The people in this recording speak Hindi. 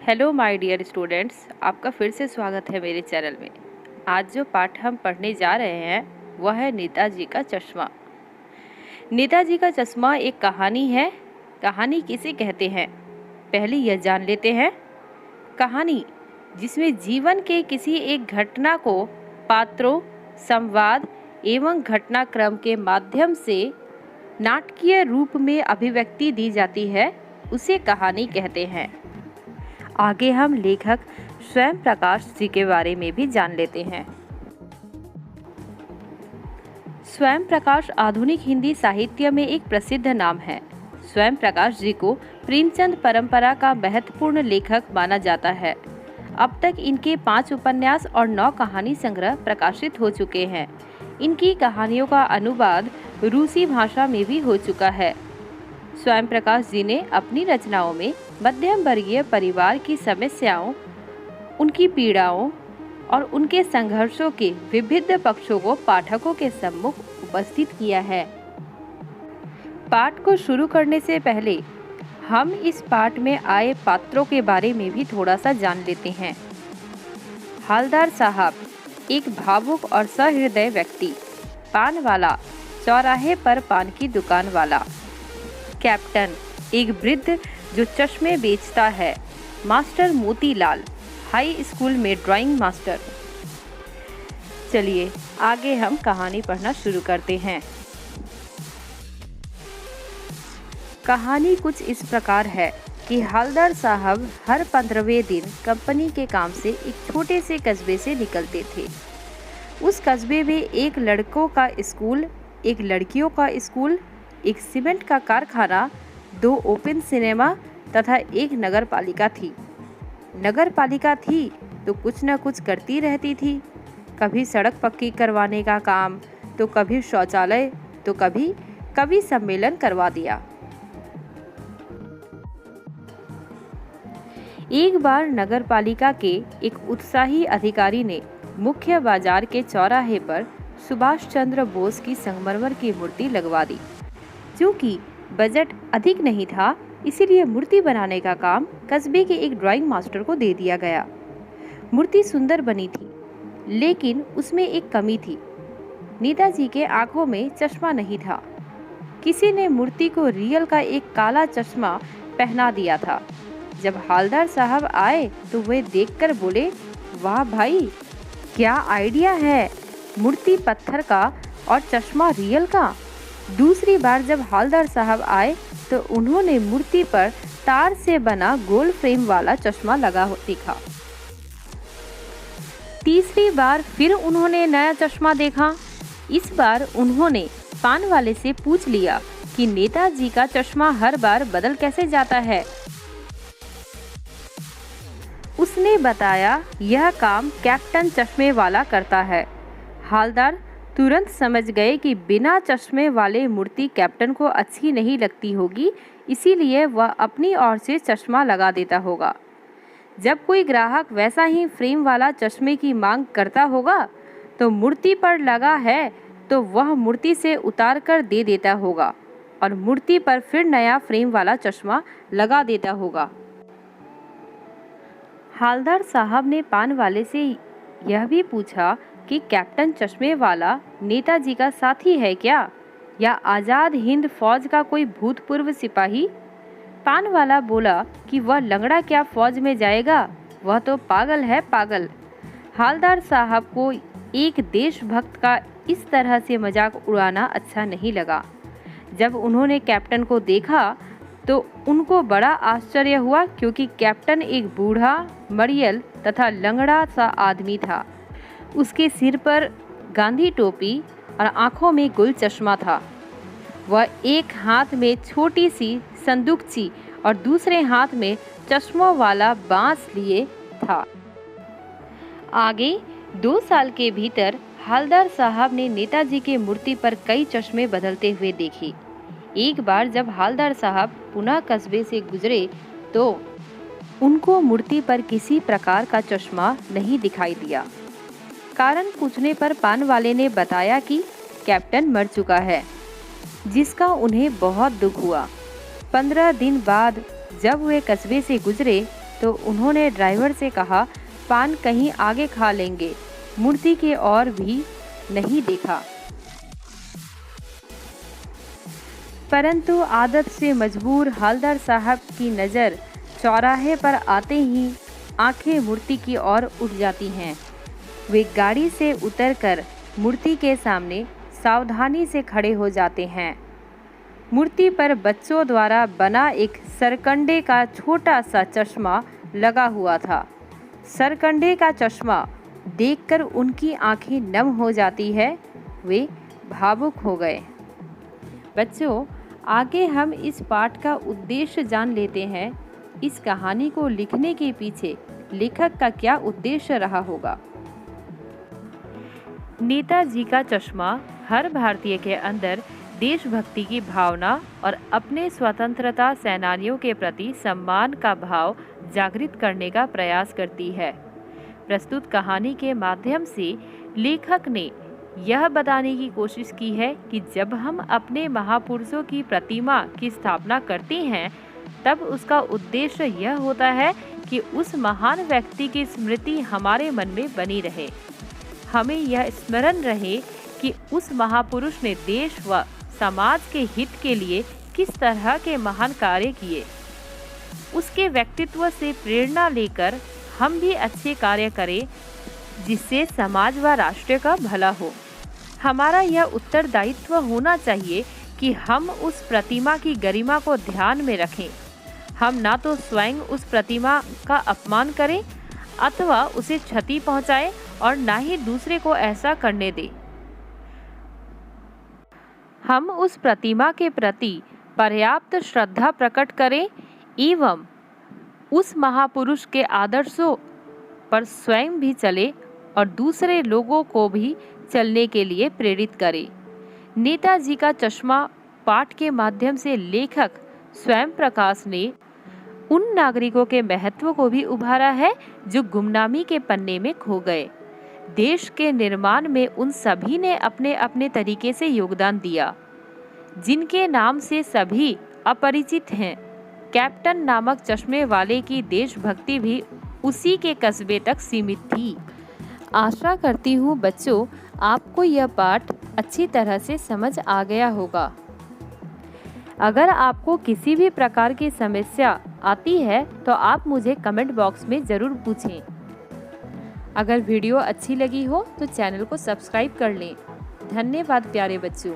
हेलो माय डियर स्टूडेंट्स, आपका फिर से स्वागत है मेरे चैनल में। आज जो पाठ हम पढ़ने जा रहे हैं वह है नेताजी का चश्मा। नेताजी का चश्मा एक कहानी है। कहानी किसे कहते हैं, पहले यह जान लेते हैं। कहानी जिसमें जीवन के किसी एक घटना को पात्रों, संवाद एवं घटनाक्रम के माध्यम से नाटकीय रूप में अभिव्यक्ति दी जाती है, उसे कहानी कहते हैं। आगे हम लेखक स्वयं प्रकाश जी के बारे में भी जान लेते हैं। स्वयं प्रकाश आधुनिक हिंदी साहित्य में एक प्रसिद्ध नाम है। स्वयं प्रकाश जी को प्रेमचंद परंपरा का महत्वपूर्ण लेखक माना जाता है। अब तक इनके 5 उपन्यास और 9 कहानी संग्रह प्रकाशित हो चुके हैं। इनकी कहानियों का अनुवाद रूसी भाषा में भी हो चुका है। स्वयं प्रकाश जी ने अपनी रचनाओं में मध्यम वर्गीय परिवार की समस्याओं, उनकी पीड़ाओं और उनके संघर्षों के विविध पक्षों को पाठकों के सम्मुख उपस्थित किया है। पाठ को शुरू करने से पहले हम इस पाठ में आए पात्रों के बारे में भी थोड़ा सा जान लेते हैं। हवलदार साहब एक भावुक और सहृदय व्यक्ति, पान वाला, चौराहे पर पान की दुकान वाला। कैप्टन एक वृद्ध जो चश्मे बेचता है। मास्टर मोतीलाल हाई स्कूल में ड्राइंग मास्टर। चलिए आगे हम कहानी पढ़ना शुरू करते हैं। कहानी कुछ इस प्रकार है कि हवलदार साहब हर 15वें दिन कंपनी के काम से एक छोटे से कस्बे से निकलते थे। उस कस्बे में एक लड़कों का स्कूल, एक लड़कियों का स्कूल, एक सीमेंट का कारखाना, 2 ओपन सिनेमा तथा एक नगर पालिका थी। नगर पालिका थी तो कुछ न कुछ करती रहती थी। कभी सड़क पक्की करवाने का काम, तो कभी शौचालय, तो कभी सम्मेलन करवा दिया। एक बार नगर पालिका के एक उत्साही अधिकारी ने मुख्य बाजार के चौराहे पर सुभाष चंद्र बोस की संगमरमर की मूर्ति लगवा दी। क्योंकि बजट अधिक नहीं था, इसीलिए मूर्ति बनाने का काम कस्बे के एक ड्राइंग मास्टर को दे दिया गया। मूर्ति सुंदर बनी थी, लेकिन उसमें एक कमी थी। नेताजी के आंखों में चश्मा नहीं था। किसी ने मूर्ति को रियल का एक काला चश्मा पहना दिया था। जब हवलदार साहब आए तो वे देखकर बोले, वाह भाई, क्या आइडिया है, मूर्ति पत्थर का और चश्मा रियल का। दूसरी बार जब हवलदार साहब आए तो उन्होंने मूर्ति पर तार से बना गोल फ्रेम वाला चश्मा लगा दिखा। तीसरी बार फिर उन्होंने नया चश्मा देखा। इस बार उन्होंने पान वाले से पूछ लिया कि नेताजी का चश्मा हर बार बदल कैसे जाता है। उसने बताया, यह काम कैप्टन चश्मे वाला करता है। हवलदार तुरंत समझ गए कि बिना चश्मे वाले मूर्ति कैप्टन को अच्छी नहीं लगती होगी, इसीलिए वह अपनी ओर से चश्मा लगा देता होगा। जब कोई ग्राहक वैसा ही फ्रेम वाला चश्मे की मांग करता होगा तो मूर्ति पर लगा है तो वह मूर्ति से उतार कर दे देता होगा और मूर्ति पर फिर नया फ्रेम वाला चश्मा लगा देता होगा। हवलदार साहब ने पान वाले से यह भी पूछा कि कैप्टन चश्मे वाला नेताजी का साथी है क्या, या आज़ाद हिंद फौज का कोई भूतपूर्व सिपाही। पान वाला बोला कि वह लंगड़ा क्या फौज में जाएगा, वह तो पागल है, पागल। हवलदार साहब को एक देशभक्त का इस तरह से मजाक उड़ाना अच्छा नहीं लगा। जब उन्होंने कैप्टन को देखा तो उनको बड़ा आश्चर्य हुआ, क्योंकि कैप्टन एक बूढ़ा, मड़ियल तथा लंगड़ा सा आदमी था। उसके सिर पर गांधी टोपी और आंखों में गुल चश्मा था। वह एक हाथ में छोटी सी संदूकची और दूसरे हाथ में चश्मों वाला बांस लिए था। आगे 2 साल के भीतर हवलदार साहब ने नेताजी के मूर्ति पर कई चश्मे बदलते हुए देखे। एक बार जब हवलदार साहब पुनः कस्बे से गुजरे तो उनको मूर्ति पर किसी प्रकार का चश्मा नहीं दिखाई दिया। कारण पूछने पर पान वाले ने बताया कि कैप्टन मर चुका है, जिसका उन्हें बहुत दुख हुआ। 15 दिन बाद जब वे कस्बे से गुजरे तो उन्होंने ड्राइवर से कहा, पान कहीं आगे खा लेंगे। मूर्ति की ओर भी नहीं देखा। परंतु आदत से मजबूर हवलदार साहब की नज़र चौराहे पर आते ही आंखें मूर्ति की ओर उठ जाती हैं। वे गाड़ी से उतरकर मूर्ति के सामने सावधानी से खड़े हो जाते हैं। मूर्ति पर बच्चों द्वारा बना एक सरकंडे का छोटा सा चश्मा लगा हुआ था। सरकंडे का चश्मा देखकर उनकी आंखें नम हो जाती है। वे भावुक हो गए। बच्चों, आगे हम इस पाठ का उद्देश्य जान लेते हैं। इस कहानी को लिखने के पीछे लेखक का क्या उद्देश्य रहा होगा। नेताजी का चश्मा हर भारतीय के अंदर देशभक्ति की भावना और अपने स्वतंत्रता सेनानियों के प्रति सम्मान का भाव जागृत करने का प्रयास करती है। प्रस्तुत कहानी के माध्यम से लेखक ने यह बताने की कोशिश की है कि जब हम अपने महापुरुषों की प्रतिमा की स्थापना करते हैं, तब उसका उद्देश्य यह होता है कि उस महान व्यक्ति की स्मृति हमारे मन में बनी रहे। हमें यह स्मरण रहे कि उस महापुरुष ने देश व समाज के हित के लिए किस तरह के महान कार्य किए। उसके व्यक्तित्व से प्रेरणा लेकर हम भी अच्छे कार्य करें, जिससे समाज व राष्ट्र का भला हो। हमारा यह उत्तरदायित्व होना चाहिए कि हम उस प्रतिमा की गरिमा को ध्यान में रखें। हम ना तो स्वयं उस प्रतिमा का अपमान करें अथवा उसे क्षति पहुंचाएं और ना ही दूसरे को ऐसा करने दें। हम उस प्रतिमा के प्रति पर्याप्त श्रद्धा प्रकट करें एवं उस महापुरुष के आदर्शों पर स्वयं भी चले और दूसरे लोगों को भी चलने के लिए प्रेरित करें। नेताजी का चश्मा पाठ के माध्यम से लेखक स्वयं प्रकाश ने उन नागरिकों के महत्व को भी उभारा है जो गुमनामी के पन्ने में खो गए। देश के निर्माण में उन सभी ने अपने अपने तरीके से योगदान दिया, जिनके नाम से सभी अपरिचित हैं। कैप्टन नामक चश्मे वाले की देशभक्ति भी उसी के कस्बे तक सीमित थी। आशा करती हूँ बच्चों, आपको यह पाठ अच्छी तरह से समझ आ गया होगा। अगर आपको किसी भी प्रकार की समस्या आती है तो आप मुझे कमेंट बॉक्स में ज़रूर पूछें। अगर वीडियो अच्छी लगी हो तो चैनल को सब्सक्राइब कर लें। धन्यवाद प्यारे बच्चों।